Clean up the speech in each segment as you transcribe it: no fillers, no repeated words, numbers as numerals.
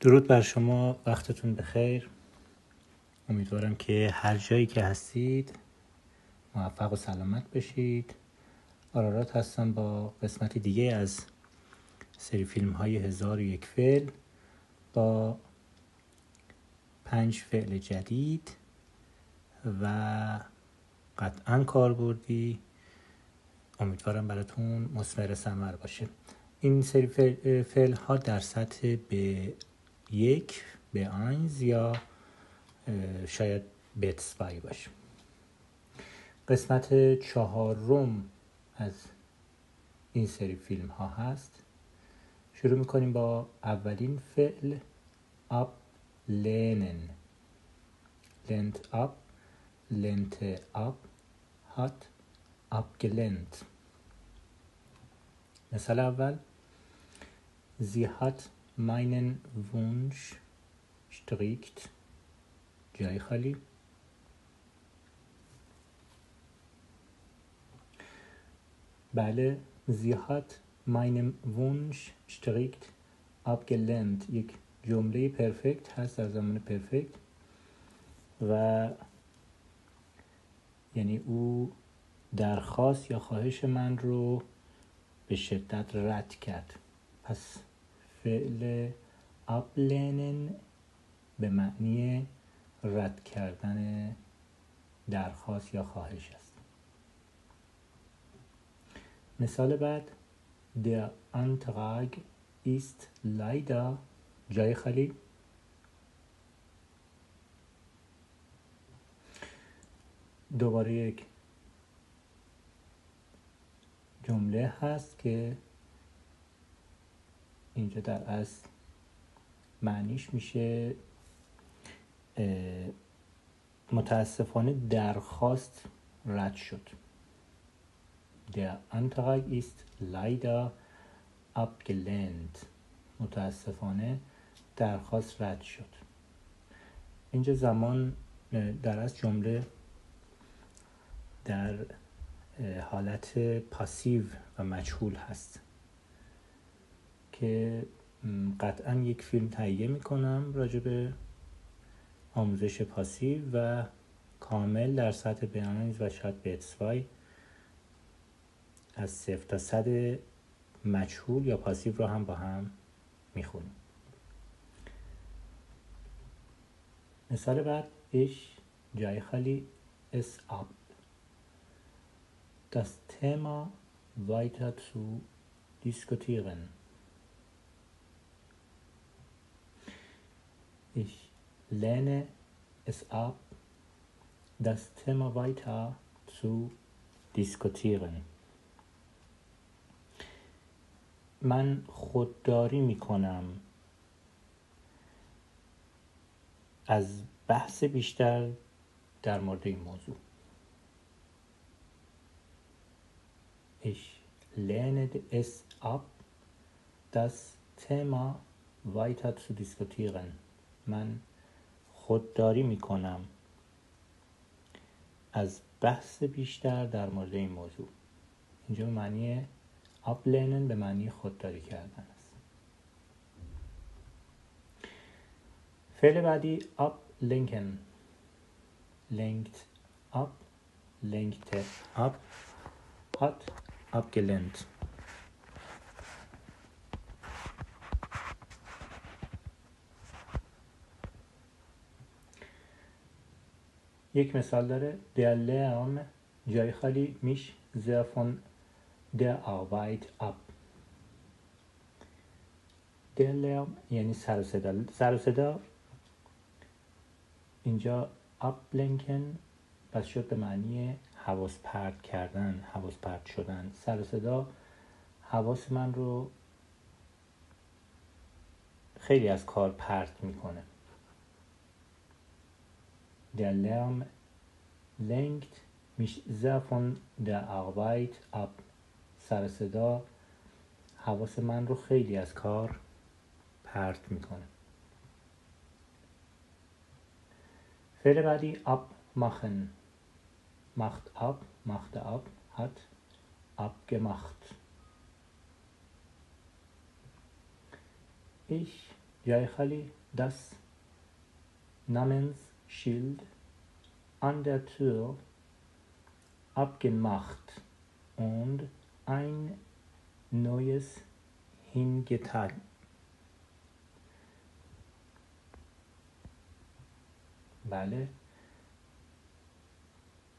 درود بر شما، وقتتون بخیر. امیدوارم که هر جایی که هستید موفق و سلامت بشید. آرارات هستم با قسمت دیگه از سری فیلم های 1001 فعل با 5 فعل جدید و قطعا کاربردی. امیدوارم براتون مثمر ثمر باشه. این سری فعل ها در سطح به یک، به اینز یا شاید بتسوای باشه. قسمت 4 از این سری فیلم ها هست. شروع میکنیم با اولین فعل اب لینن. لنت اب، لنت اب، hat abgelehnt. مثال اول: Sie hat meinen Wunsch gestrickt. جای خالی. بله، sie hat meinen Wunsch gestrickt abgelehnt یک جمله پرفکت هست در زمان پرفکت و یعنی او درخواست یا خواهش من رو به شدت رد کرد. پس فعل ablehnen به معنی رد کردن درخواست یا خواهش است. مثال بعد: Der Antrag ist leider جای خالی. دوباره یک جمله هست که اینجا در اصل معنیش میشه متاسفانه درخواست رد شد. Der Antrag ist leider abgelehnt. متاسفانه درخواست رد شد. اینجا زمان در اصل جمله در حالت پاسیو و مجهول هست که قطعا یک فیلم تهیه میکنم راجع به آموزش پاسیو و کامل در سطح بیانیز و شاید بتسوای از 0 تا 100 مجهول یا پاسیو رو هم با هم میخونیم. مثال بعد: Ich جای خالی es ab das Thema weiter zu diskutieren. Ich lehne es ab, das Thema weiter zu diskutieren. من خودداری میکنم از بحث بیشتر در مورد این موضوع. Ich lehne es ab, das Thema weiter zu diskutieren. من خودداری میکنم از بحث بیشتر در مورد این موضوع. اینجا به معنی ablehnen به معنی خودداری کردن است. فعل بعدی ablenken. lenkt ab, lenkte ab, hat abgelehnt. یک مثال داره: Der Lärm جای خالی mich sehr von der Arbeit ab. Der Lärm یعنی سر و صدا. سر و صدا اینجا ablenken پس شد به معنی حواس پرت کردن، حواس پرت شدن. سر و صدا حواس من رو خیلی از کار پرت میکنه. Der Lärm lenkt mich sehr von der Arbeit ab. سر صدا حواس من رو خیلی از کار پرت میکنه. فعل بعدی abmachen. macht ab, machte ab, hat abgemacht. Ich Jaichali das Namensschild an der Tür abgemacht und ein neues hingetan. بله،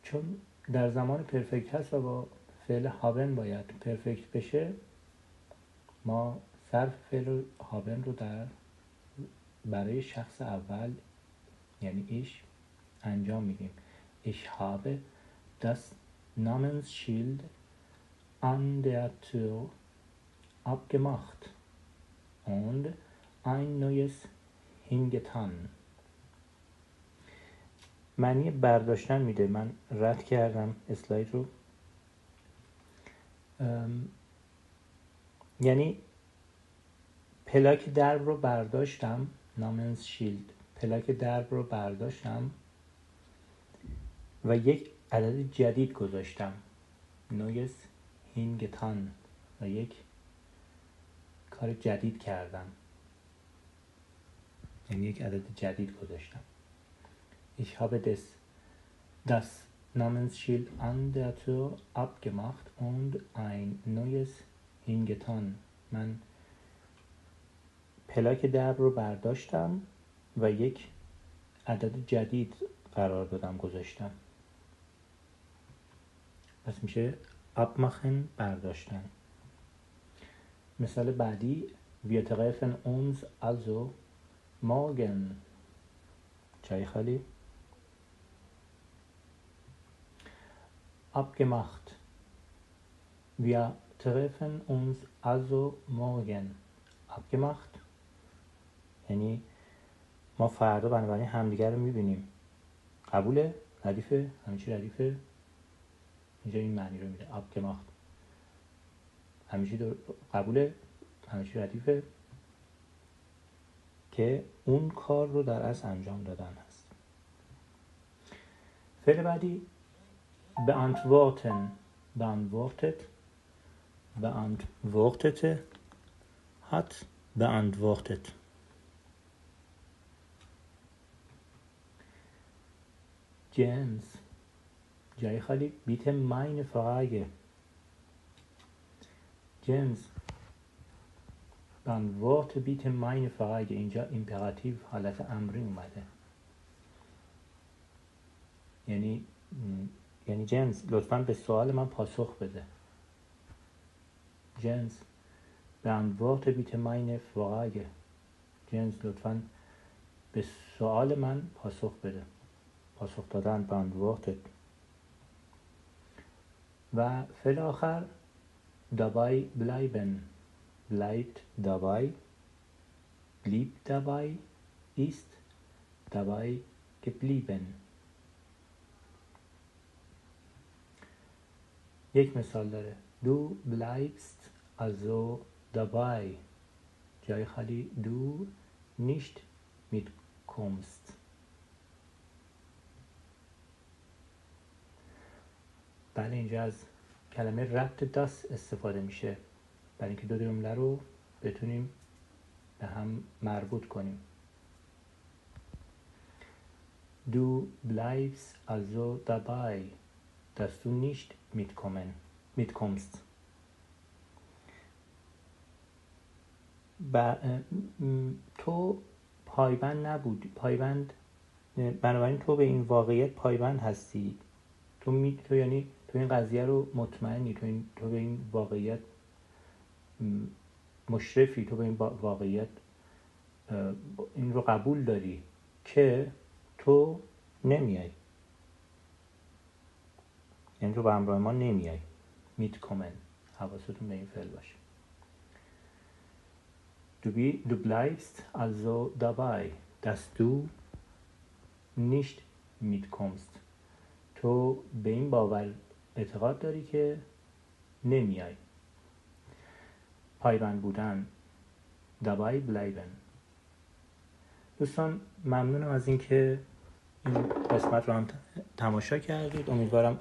چون در زمان پرفکت هست و با فعل هابن باید پرفکت بشه، ما صرف فعل هابن رو برای شخص اول یعنی ایش انجام میدیم. Ich habe das Namensschild an der Tür abgemacht und ein neues hingetan. معنی برداشتن میده. من رد کردم اسلاید رو. یعنی پلاک درب رو برداشتم، نامنسشیلد، پلاک درب رو برداشتم و یک عدد جدید گذاشتم، نویس هینگتان، و یک کار جدید کردم، یعنی یک عدد جدید گذاشتم. Ich habe das Namensschild an der Tür abgemacht und ein neues hingetan. من پلاک درب رو برداشتم و یک عدد جدید قرار دادم، گذاشتم. پس میشه abmachen، برداشتن. مثال بعدی Wir treffen uns also morgen. جای خالی. Abgemacht. Wir treffen uns also morgen. Abgemacht یعنی ما فردا بنابراین همدیگر رو میبینیم. قبوله؟ ردیفه؟ همه چی ردیفه؟ اینجا این معنی رو میده. Abgemacht همه چی قبوله؟ همه چی ردیفه؟ که اون کار رو در اصل انجام دادن هست. فعل بعدی beantworten. beantwortet، beantwortete، hat beantwortet. James جای خالی bitte meine Frage. James beantworte bitte meine Frage. اینجا ایمپراتیو حالت امری اومده، یعنی جیمز لطفاً به سوال من پاسخ بده. جیمز beantworte bitte meine Frage. جیمز لطفاً به سوال من پاسخ بده. پاسخ دادن beantwortet. و فعل آخر dabei bleiben. bleibt dabei، blieb dabei، ist dabei geblieben. یک مثال داره. Du bleibst also dabei. جای خالی du nicht mitkommst. بله، اینجا از کلمه ربط داس استفاده میشه برای اینکه دو جمله رو بتونیم به هم مربوط کنیم. Du bleibst also dabei, dass du nicht mitkommst. تو پایبند نبودی، بنابراین تو به این واقعیت پایبند هستی. تو یعنی تو این قضیه رو مطمئنی، تو به این واقعیت مشرفی، تو به این واقعیت این رو قبول داری که تو نمیای، یعنی تو به همراه ما نمیای. mitkommen، حواستون به این فعل باشه. Du bleibst also dabei, dass du nicht mitkommst. تو به این باور اعتقاد داری که نمیای. پایبند بودن dabei bleiben. دوستان ممنونم از اینکه این قسمت رو هم تماشا کردید. امیدوارم